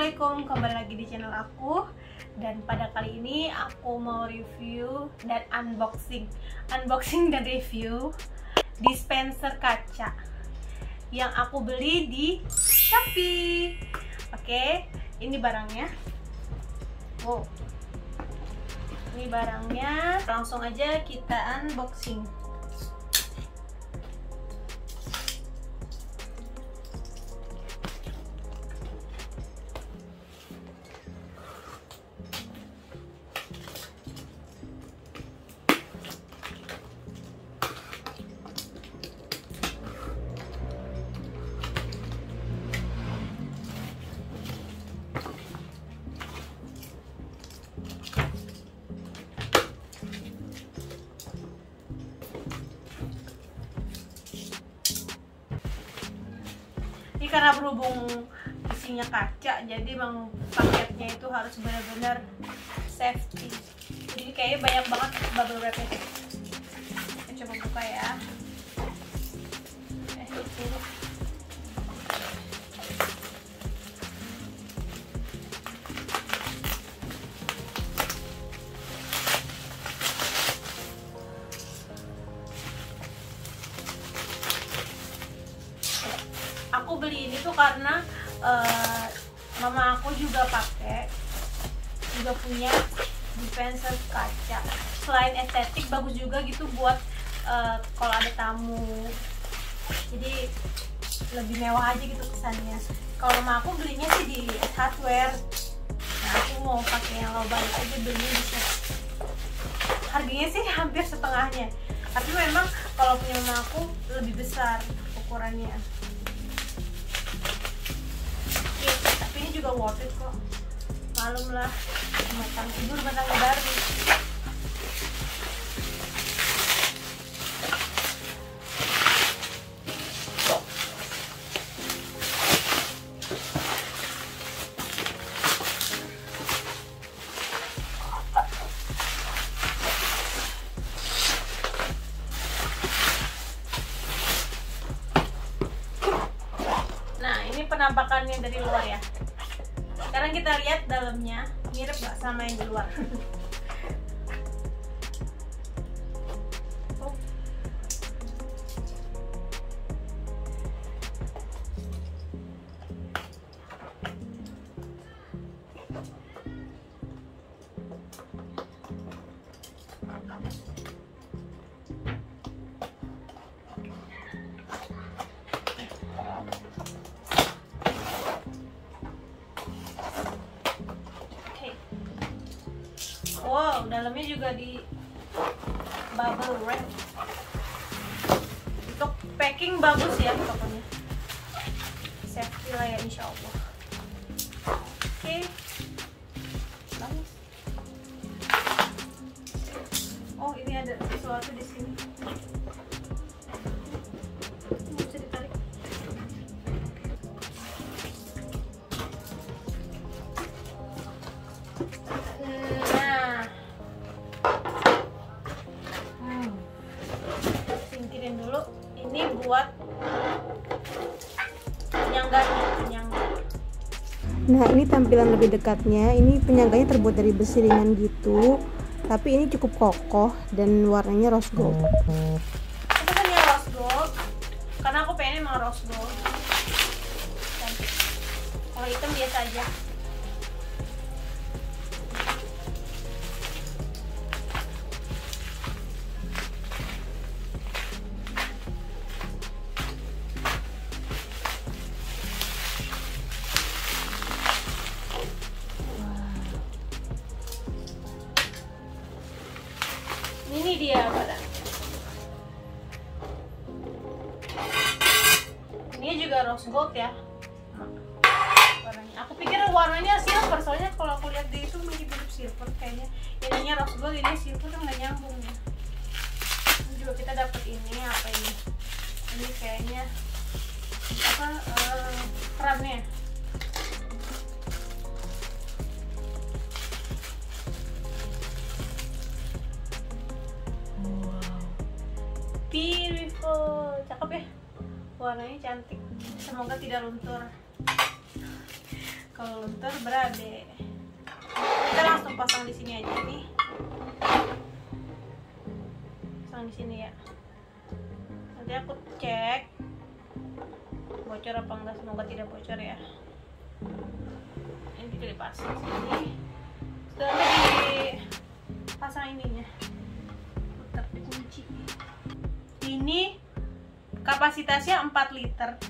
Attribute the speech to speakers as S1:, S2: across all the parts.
S1: Assalamualaikum, kembali lagi di channel aku. Dan pada kali ini aku mau review dan unboxing dan review dispenser kaca yang aku beli di Shopee. Oke, ini barangnya. Wow, ini barangnya. Langsung aja kita unboxing. Ini karena berhubung isinya kaca, jadi memang paketnya itu harus benar-benar safety. Jadi kayaknya banyak banget bubble wrapnya. Kita coba buka ya. Itu. Aku beli ini tuh karena mama aku juga punya dispenser kaca. Selain estetik, bagus juga gitu buat kalau ada tamu. Jadi lebih mewah aja gitu kesannya. Kalau mama aku belinya sih di hardware. Nah, aku mau pakai yang low budget aja, belinya di sini. Harganya sih hampir setengahnya. Tapi memang kalau punya mama aku lebih besar ukurannya. Tapi ini juga worth it kok. Malum lah, matang tidur, matang baru. Nah, ini penampakannya dari luar ya. Sekarang kita lihat dalamnya, mirip gak sama yang di luar? Wow, dalamnya juga di bubble wrap. Untuk packing bagus ya pokoknya. Safety lah ya, insya Allah. Oke. Bagus. Oh, ini ada sesuatu di sini. Bisa ditarik. Singkirin dulu. Ini buat penyangga.
S2: Nah, ini tampilan lebih dekatnya. Ini penyangganya terbuat dari besi ringan gitu, tapi ini cukup kokoh dan warnanya rose gold.
S1: Aku punya rose gold karena aku pengen emang rose gold. Kalau hitam biasa aja. Ini dia barang. Ini juga rose gold ya. Warnanya. Aku pikir warnanya silver, soalnya kalau aku lihat di itu mirip silver kayaknya. Ininya rose gold, ini silver kan nggak nyambung ya. Ini juga kita dapat ini apa ini? Ini kayaknya apa? Kerannya. Beautiful, cakep ya, warnanya cantik. Semoga tidak luntur. Kalau luntur berabe. Kita langsung pasang di sini aja nih. Pasang di sini ya. Nanti aku cek bocor apa enggak, semoga tidak bocor ya. Ini kita dipasang sini. Setelah dipasang ininya, putar dikunci. Ini kapasitasnya 4 liter.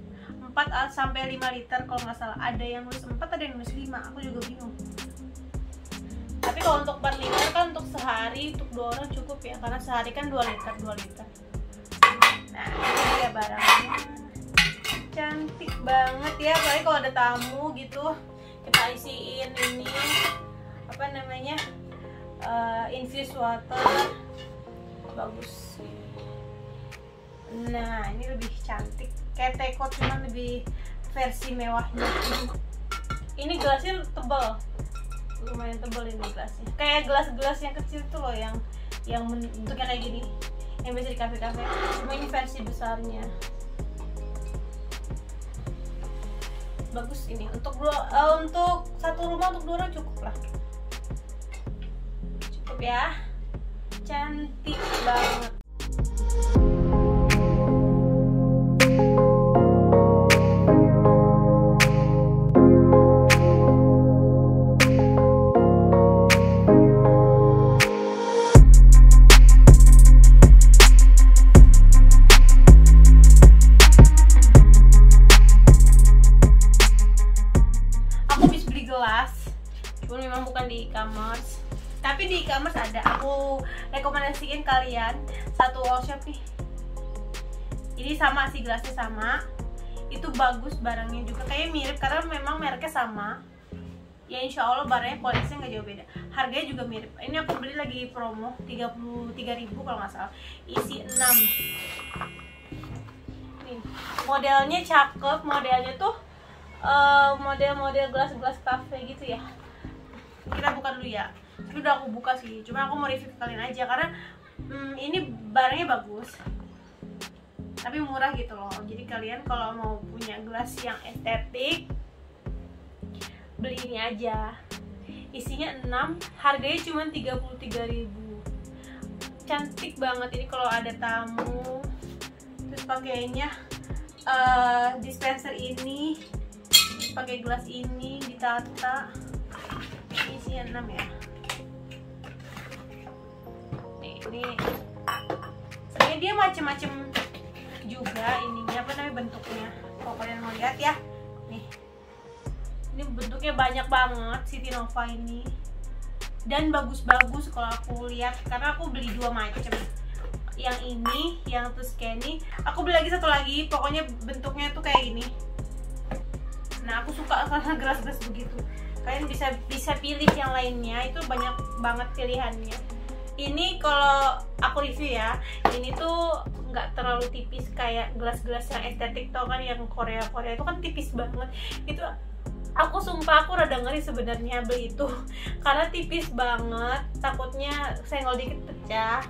S1: 4 sampai 5 liter kalau nggak salah. Ada yang nulis 4, ada yang nulis 5. Aku juga bingung. Tapi kalau untuk 4 liter kan untuk sehari, untuk 2 orang cukup ya. Karena sehari kan 2 liter. Nah, ini dia barangnya. Cantik banget ya. Apalagi kalau ada tamu gitu, kita isiin ini apa namanya, infused water. Bagus. Nah, ini lebih cantik. Kayak tekot, cuman lebih versi mewahnya. Ini gelasnya tebal, lumayan tebal ini gelasnya. Kayak gelas-gelas yang kecil tuh loh, yang bentuknya kayak gini, yang biasa di kafe-kafe. Cuma ini versi besarnya. Bagus ini untuk satu rumah, untuk 2 orang cukup lah. Cukup ya. Cantik banget. Cuman memang bukan di e-commerce, tapi di e-commerce ada. Aku rekomendasiin kalian satu wall shop nih. Ini sama sih, gelasnya sama. Itu bagus, barangnya juga kayak mirip karena memang mereknya sama. Ya insya Allah barangnya kualitasnya nggak jauh beda. Harganya juga mirip. Ini aku beli lagi promo 33.000 kalau nggak salah. Isi 6. Nih, modelnya cakep. Modelnya tuh model-model gelas-gelas cafe gitu ya. Kita buka dulu ya. Ini udah aku buka sih, cuma aku mau review ke kalian aja karena ini barangnya bagus tapi murah gitu loh. Jadi kalian kalau mau punya gelas yang estetik, beli ini aja. Isinya 6, harganya cuma 33.000. Cantik banget ini kalau ada tamu. Terus pakainya dispenser ini, pakai gelas ini ditata. Isinya 6 ya. Nih, ini sebenarnya dia macem-macem juga ininya, apa namanya, bentuknya. Kalau kalian mau lihat ya, nih, ini bentuknya banyak banget City Nova ini, dan bagus-bagus kalau aku lihat karena aku beli 2 macam. Yang ini, yang Tuscany. Aku beli lagi satu lagi, pokoknya bentuknya tuh kayak gini. Nah, aku suka karena gelas-gelas begitu. Kalian bisa pilih yang lainnya, itu banyak banget pilihannya. Ini kalau aku review ya, ini tuh nggak terlalu tipis kayak gelas-gelas yang estetik tau kan, yang Korea itu kan tipis banget. Itu aku sumpah aku rada ngeri sebenarnya beli itu karena tipis banget, takutnya senggol dikit pecah.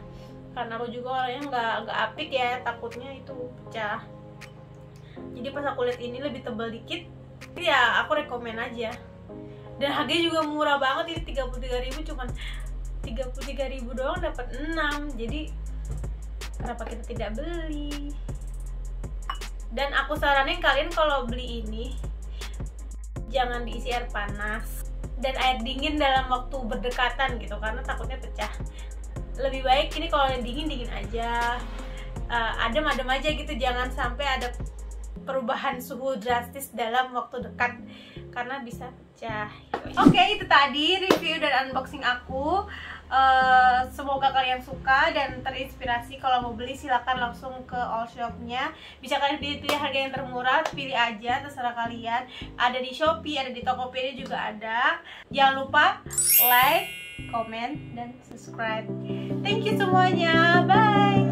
S1: Karena aku juga orangnya nggak apik ya, takutnya itu pecah. Jadi pas aku lihat ini lebih tebal dikit, ya aku rekomen aja. Dan harganya juga murah banget, ini 33.000, cuman 33.000 doang dapat 6. Jadi kenapa kita tidak beli? Dan aku saranin kalian kalau beli ini jangan diisi air panas dan air dingin dalam waktu berdekatan gitu, karena takutnya pecah. Lebih baik ini kalau yang dingin aja, adem aja gitu, jangan sampai ada perubahan suhu drastis dalam waktu dekat karena bisa pecah. Oke, itu tadi review dan unboxing aku. Semoga kalian suka dan terinspirasi. Kalau mau beli silakan langsung ke all shopnya. Bisa kalian pilih harga yang termurah, pilih aja, terserah kalian. Ada di Shopee, ada di Tokopedia juga ada. Jangan lupa like, comment, dan subscribe. Thank you semuanya, bye.